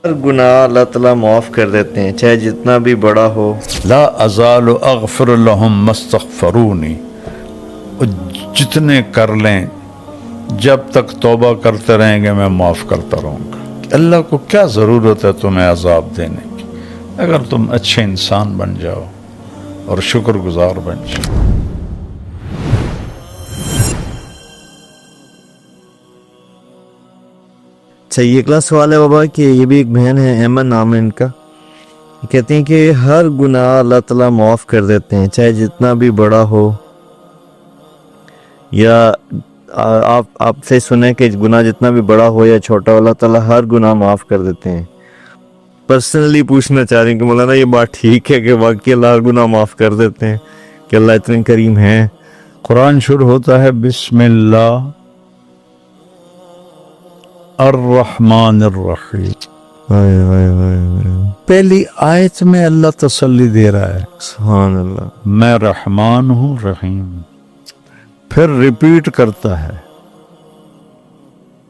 ہر گناہ اللہ تعالیٰ معاف کر دیتے ہیں، چاہے جتنا بھی بڑا ہو۔ لا ازال اغفر لهم مستغفرونی، جتنے کر لیں جب تک توبہ کرتے رہیں گے میں معاف کرتا رہوں گا۔ اللہ کو کیا ضرورت ہے تمہیں عذاب دینے کی اگر تم اچھے انسان بن جاؤ اور شکر گزار بن جاؤ۔ اچھا، یہ اگلا سوال ہے بابا کہ یہ بھی ایک بہن ہے، ایمن نام ہے ان کا، کہتے ہیں کہ ہر گناہ اللہ تعالیٰ معاف کر دیتے ہیں، چاہے جتنا بھی بڑا ہو، یا آپ سے سنیں کہ گناہ جتنا بھی بڑا ہو یا چھوٹا ہو اللہ تعالیٰ ہر گناہ معاف کر دیتے ہیں۔ پرسنلی پوچھنا چاہ رہی ہوں کہ مولانا یہ بات ٹھیک ہے کہ واقعی اللہ ہر گناہ معاف کر دیتے ہیں، کہ اللہ اتنے کریم ہیں؟ قرآن شروع ہوتا ہے بسم اللہ الرحمن الرحیم، پہلی آیت میں اللہ تسلی دے رہا ہے سبحان اللہ، میں رحمان ہوں رحیم، پھر ریپیٹ کرتا ہے،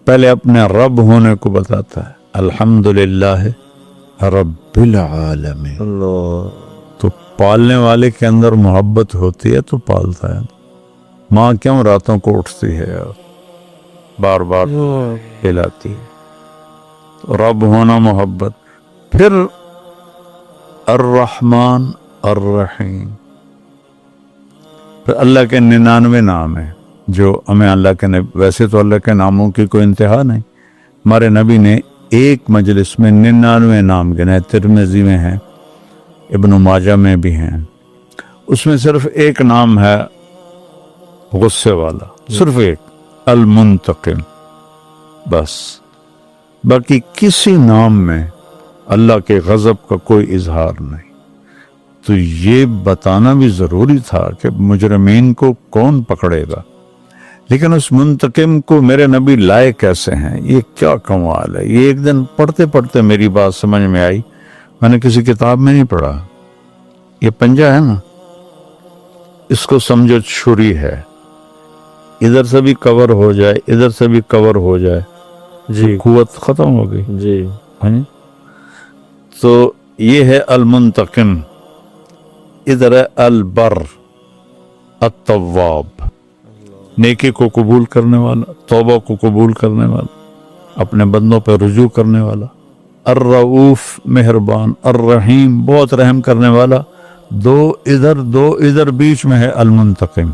پہلے اپنے رب ہونے کو بتاتا ہے الحمدللہ رب العالمین۔ اللہ، تو پالنے والے کے اندر محبت ہوتی ہے تو پالتا ہے۔ ماں کیوں راتوں کو اٹھتی ہے اور بار بار ہلاتی ہے؟ رب ہونا محبت، پھر الرحمن الرحیم، پھر اللہ کے 99 نام ہیں جو ہمیں اللہ کے ویسے تو اللہ کے ناموں کی کوئی انتہا نہیں، ہمارے نبی نے ایک مجلس میں 99 نام گنے، ترمذی میں ہیں، ابن ماجہ میں بھی ہیں، اس میں صرف ایک نام ہے غصے والا، صرف ایک، المنتقم، بس باقی کسی نام میں اللہ کے غضب کا کوئی اظہار نہیں۔ تو یہ بتانا بھی ضروری تھا کہ مجرمین کو کون پکڑے گا، لیکن اس منتقم کو میرے نبی لائے کیسے ہیں؟ یہ کیا کمال ہے! یہ ایک دن پڑھتے پڑھتے میری بات سمجھ میں آئی، میں نے کسی کتاب میں نہیں پڑھا۔ یہ پنجہ ہے نا، اس کو سمجھو چھری ہے، ادھر سے بھی کور ہو جائے ادھر سے بھی کور ہو جائے، جی قوت ختم ہو گئی۔ جی، تو یہ ہے المنتقم، ادھر ہے البر التواب، نیکی کو قبول کرنے والا، توبہ کو قبول کرنے والا، اپنے بندوں پہ رجوع کرنے والا، الرؤوف مہربان، الرحیم بہت رحم کرنے والا، دو ادھر بیچ میں ہے المنتقم۔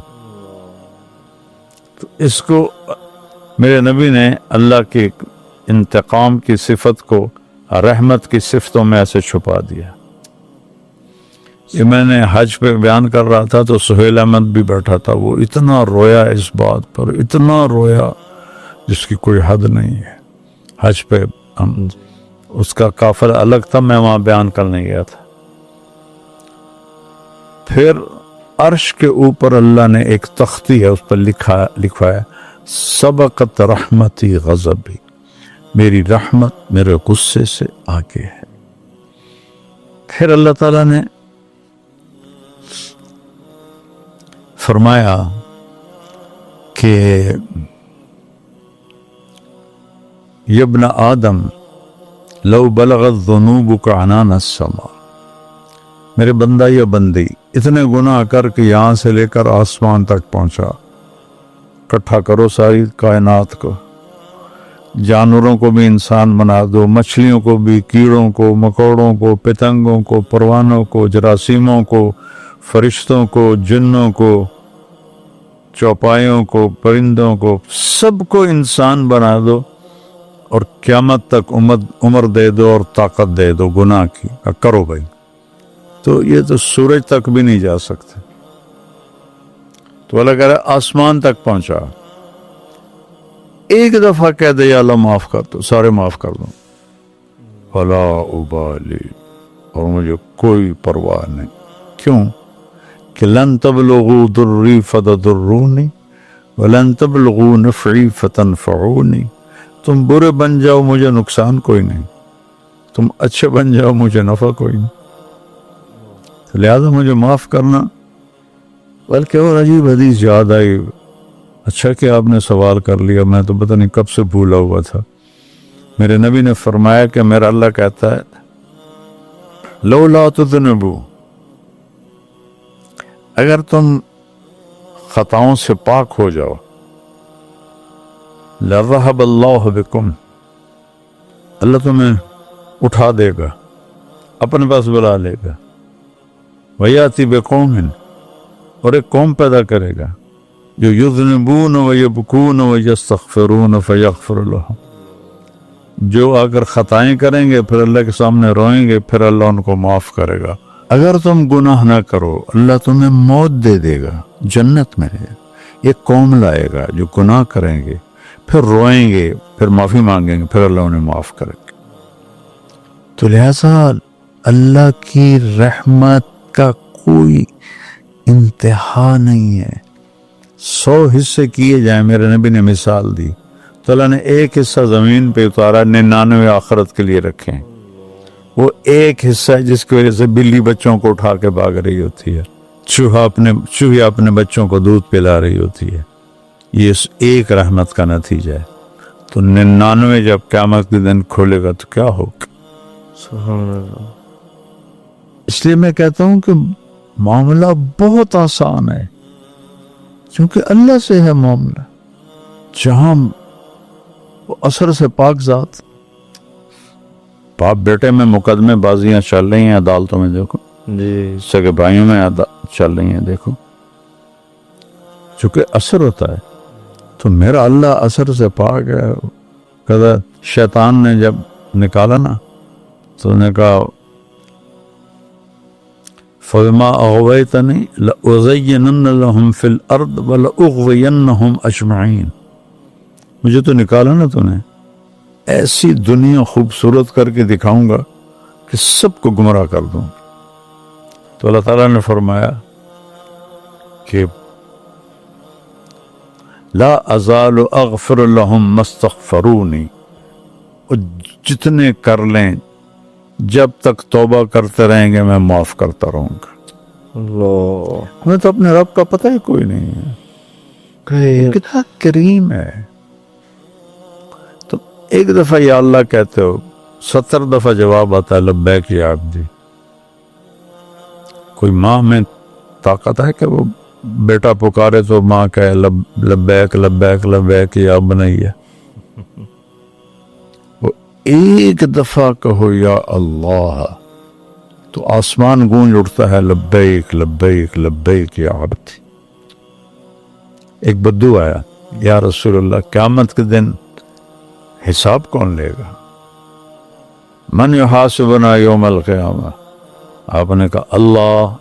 تو اس کو میرے نبی نے اللہ کے انتقام کی صفت کو رحمت کی صفتوں میں ایسے چھپا دیا۔ یہ میں نے حج پہ بیان کر رہا تھا تو سہیل احمد بھی بیٹھا تھا، وہ اتنا رویا اس بات پر، اتنا رویا جس کی کوئی حد نہیں ہے۔ حج پہ ہم اس کا قافلہ الگ تھا، میں وہاں بیان کرنے گیا تھا۔ پھر عرش کے اوپر اللہ نے ایک تختی ہے، اس پر لکھا ہے سبقت رحمتی غضبی، میری رحمت میرے غصے سے آگے ہے۔ پھر اللہ تعالیٰ نے فرمایا کہ یا ابن آدم لو بلغت ذنوبک عنان السماء، میرے بندہ یا بندی اتنے گناہ کر کے یہاں سے لے کر آسمان تک پہنچا، اکٹھا کرو ساری کائنات کو، جانوروں کو بھی انسان بنا دو، مچھلیوں کو بھی، کیڑوں کو، مکوڑوں کو، پتنگوں کو، پروانوں کو، جراثیموں کو، فرشتوں کو، جنوں کو، چوپایوں کو، پرندوں کو، سب کو انسان بنا دو اور قیامت تک عمر دے دو اور طاقت دے دو گناہ کی، کرو بھائی، تو یہ تو سورج تک بھی نہیں جا سکتے۔ تو اللہ کہہ رہا ہے آسمان تک پہنچا، ایک دفعہ کہہ دے یا اللہ معاف کر دو، سارے معاف کر دو، فلا ابالی، اور مجھے کوئی پرواہ نہیں۔ کیوں؟ کہ لن تبلغوا ضری فتضرونی ولن تبلغوا نفعی فتنفعونی، تم برے بن جاؤ مجھے نقصان کوئی نہیں، تم اچھے بن جاؤ مجھے نفع کوئی نہیں، لہذا مجھے معاف کرنا۔ بلکہ اور عجیب حدیث یاد آئی، اچھا کہ آپ نے سوال کر لیا، میں تو پتہ نہیں کب سے بھولا ہوا تھا۔ میرے نبی نے فرمایا کہ میرا اللہ کہتا ہے لولا تذنبو، اگر تم خطاؤں سے پاک ہو جاؤ، لذهب اللہ بکم، اللہ تمہیں اٹھا دے گا، اپنے پاس بلا لے گا، ویاتی بقوم، اور ایک قوم پیدا کرے گا جو یذنبون ویبکون ویستغفرون فیغفر لهم، جو اگر خطائیں کریں گے پھر اللہ کے سامنے روئیں گے پھر اللہ ان کو معاف کرے گا۔ اگر تم گناہ نہ کرو اللہ تمہیں موت دے دے گا، جنت میں ہے، ایک قوم لائے گا جو گناہ کریں گے پھر روئیں گے پھر معافی مانگیں گے پھر اللہ انہیں معاف کرے گا۔ تو لہذا اللہ کی رحمت کا کوئی انتہا نہیں ہے۔ 100 حصے کیے جائیں، میرے نبی نے مثال دی، تو اللہ نے ایک حصہ زمین پہ اتارا، 99 آخرت کے لیے رکھے ہیں۔ وہ ایک حصہ ہے جس کی وجہ سے بلی بچوں کو اٹھا کے بھاگ رہی ہوتی ہے، چوہا اپنے بچوں کو دودھ پلا رہی ہوتی ہے، یہ اس ایک رحمت کا نتیجہ ہے۔ تو 99 جب قیامت کے دن کھولے گا تو کیا ہوگا؟ سبحان اللہ۔ اس لیے میں کہتا ہوں کہ معاملہ بہت آسان ہے، کیونکہ اللہ سے ہے معاملہ، جہاں وہ اثر سے پاک ذات۔ باپ بیٹے میں مقدمے بازیاں چل رہی ہیں عدالتوں میں، دیکھو جی سگے بھائیوں میں چل رہی ہیں، دیکھو چونکہ اثر ہوتا ہے۔ تو میرا اللہ اثر سے پاک ہے۔ کہا شیطان نے جب نکالا نا تو نے کہا فَبِمَا أَغْوَيْتَنِي لَأُزَيِّنَنَّ لَهُمْ فِي الْأَرْضِ وَلَأُغْوِيَنَّهُمْ أَجْمَعِينَ، مجھے تو نکالا نا تو نے، ایسی دنیا خوبصورت کر کے دکھاؤں گا کہ سب کو گمراہ کر دوں۔ تو اللہ تعالیٰ نے فرمایا کہ لا ازال اغفر لهم ما استغفرونی، جتنے کر لیں جب تک توبہ کرتے رہیں گے میں معاف کرتا رہوں گا۔ اللہ، ہمیں تو اپنے رب کا پتہ ہی کوئی نہیں ہے، کتنا کریم ہے۔ تو ایک دفعہ یا اللہ کہتے ہو 70 دفعہ جواب آتا ہے لبیک یا عبدی۔ کوئی ماں میں طاقت ہے کہ وہ بیٹا پکارے تو ماں کہے لبیک لبیک لبیک یا بنیہ؟ وہ ایک دفعہ کہو یا اللہ تو آسمان گونج اٹھتا ہے لبیک لبیک لبیک یا عبدی۔ ایک بدو آیا، یا رسول اللہ قیامت کے دن حساب کون لے گا؟ من یحاسبنا یوم القیامہ؟ آپ نے کہا اللہ،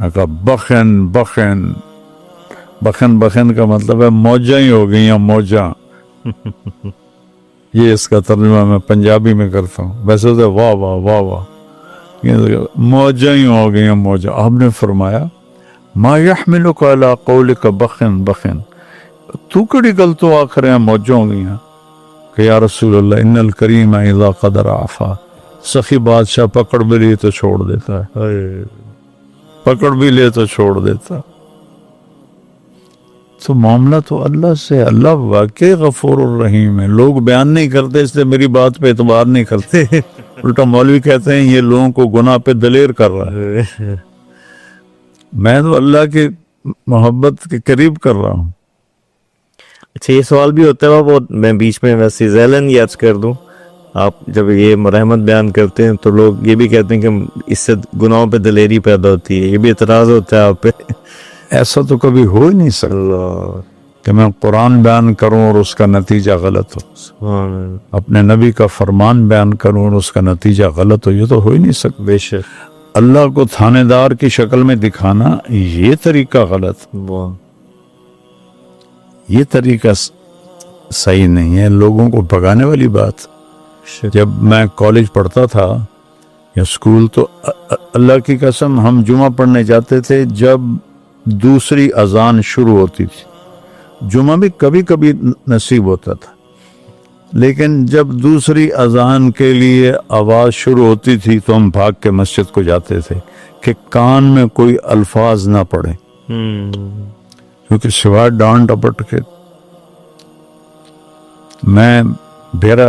نے کہا بخن بخن بخن بخن کا مطلب ہے موجاں ہی ہو گئی ہیں، موجاں۔ یہ اس کا ترجمہ میں پنجابی میں کرتا ہوں، ویسے تو واہ واہ واہ واہ، موجاں ہی ہو گئی ہیں موجاں۔ آپ نے فرمایا ما یحملک علی قولک بخن بخن، تو کڑی گل تو آخر ہیں موجاں ہو گئی ہیں؟ کہ یا رسول اللہ ان الکریم اذا قدر عفا، سخی بادشاہ پکڑ بھی لیے تو چھوڑ دیتا ہے، پکڑ بھی لے تو چھوڑ دیتا۔ تو معاملہ تو اللہ سے، اللہ واقعی غفور الرحیم ہے۔ لوگ بیان نہیں کرتے اس لیے میری بات پہ اعتبار نہیں کرتے، الٹا مولوی کہتے ہیں یہ لوگوں کو گناہ پہ دلیر کر رہا ہے۔ میں تو اللہ کی محبت کے قریب کر رہا ہوں۔ اچھا یہ سوال بھی ہوتا ہے، وہ میں بیچ میں ویسے ذیلن یاد کر دوں، آپ جب یہ رحمت بیان کرتے ہیں تو لوگ یہ بھی کہتے ہیں کہ اس سے گناہوں پہ دلیری پیدا ہوتی ہے، یہ بھی اعتراض ہوتا ہے آپ پہ؟ ایسا تو کبھی ہو ہی نہیں سکتا کہ میں قرآن بیان کروں اور اس کا نتیجہ غلط ہو، سبحان اللہ، اپنے نبی کا فرمان بیان کروں اور اس کا نتیجہ غلط ہو، یہ تو ہو ہی نہیں سکتا۔ بے شک، اللہ کو تھانے دار کی شکل میں دکھانا یہ طریقہ غلط، واہ، یہ طریقہ صحیح نہیں ہے، لوگوں کو بھگانے والی بات۔ جب میں کالج پڑھتا تھا یا اسکول تو اللہ کی قسم ہم جمعہ پڑھنے جاتے تھے جب دوسری اذان شروع ہوتی تھی، جمعہ بھی کبھی کبھی نصیب ہوتا تھا، لیکن جب دوسری اذان کے لیے آواز شروع ہوتی تھی تو ہم بھاگ کے مسجد کو جاتے تھے کہ کان میں کوئی الفاظ نہ پڑے، کیونکہ سوائے ڈانٹ ڈپٹ کے میرا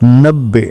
90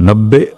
90